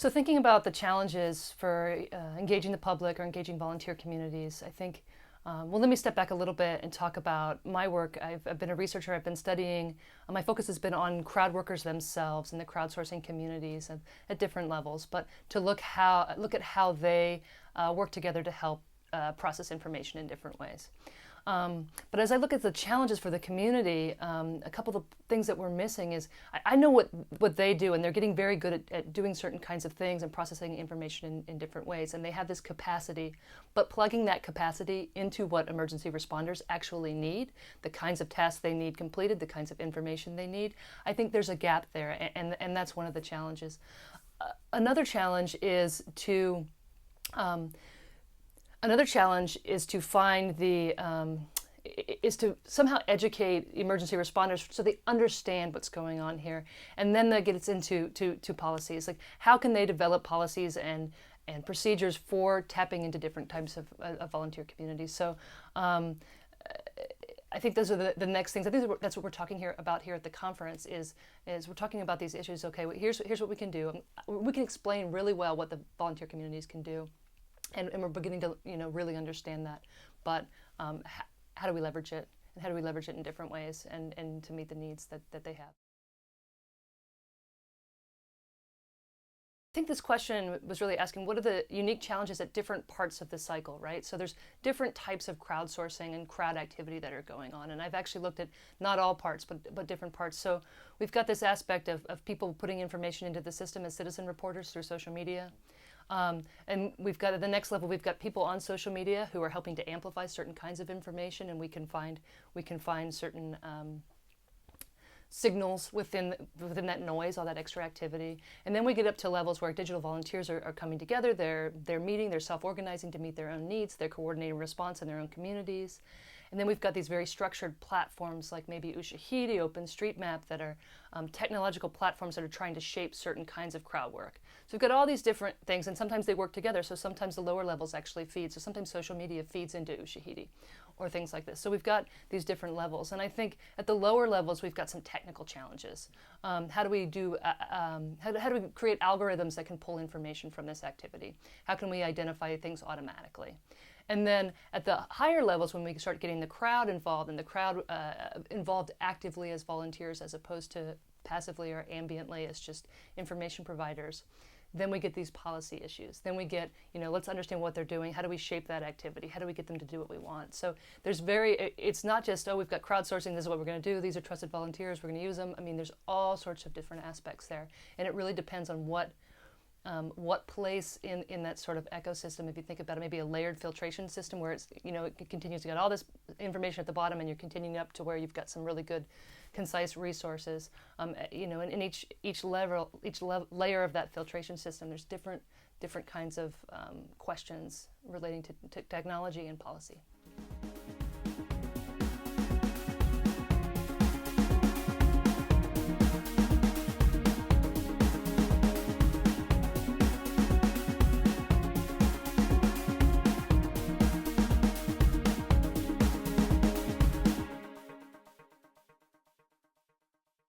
So thinking about the challenges for engaging the public or engaging volunteer communities, I think, well, let me step back a little bit and talk about my work. I've been a researcher, I've been studying, my focus has been on crowd workers themselves and the crowdsourcing communities at different levels, but to look at how they work together to help process information in different ways. But as I look at the challenges for the community, a couple of things that we're missing is I know what they do, and they're getting very good at doing certain kinds of things and processing information in different ways, and they have this capacity, but plugging that capacity into what emergency responders actually need, the kinds of tasks they need completed, the kinds of information they need, I think there's a gap there, and that's one of the challenges. Another challenge is to find is to somehow educate emergency responders so they understand what's going on here, and then that gets into policies. Like, how can they develop policies and procedures for tapping into different types of volunteer communities? So I think those are the next things. I think that's what we're talking about here at the conference is we're talking about these issues. Okay, well, here's what we can do. We can explain really well what the volunteer communities can do. And we're beginning to really understand that, but how do we leverage it, and how do we leverage it in different ways and to meet the needs that they have? I think this question was really asking, what are the unique challenges at different parts of the cycle, right? So there's different types of crowdsourcing and crowd activity that are going on, and I've actually looked at not all parts, but different parts. So we've got this aspect of people putting information into the system as citizen reporters through social media. And we've got at the next level, we've got people on social media who are helping to amplify certain kinds of information, and we can find certain signals within that noise, all that extra activity. And then we get up to levels where digital volunteers are coming together, they're meeting, they're self-organizing to meet their own needs, they're coordinating response in their own communities. And then we've got these very structured platforms like maybe Ushahidi, OpenStreetMap, that are technological platforms that are trying to shape certain kinds of crowd work. So we've got all these different things, and sometimes they work together, so sometimes the lower levels actually feed. So sometimes social media feeds into Ushahidi or things like this. So we've got these different levels, and I think at the lower levels we've got some technical challenges. How do we create algorithms that can pull information from this activity? How can we identify things automatically? And then at the higher levels, when we start getting the crowd involved, and the crowd involved actively as volunteers as opposed to passively or ambiently as just information providers, then we get these policy issues. Then we get, let's understand what they're doing. How do we shape that activity? How do we get them to do what we want? So it's not just, we've got crowdsourcing, this is what we're going to do. These are trusted volunteers, we're going to use them. I mean, there's all sorts of different aspects there. And it really depends on what place in that sort of ecosystem. If you think about it, maybe a layered filtration system where it's, it continues to get all this information at the bottom, and you're continuing up to where you've got some really good, concise resources. And in each layer of that filtration system, there's different kinds of questions relating to technology and policy.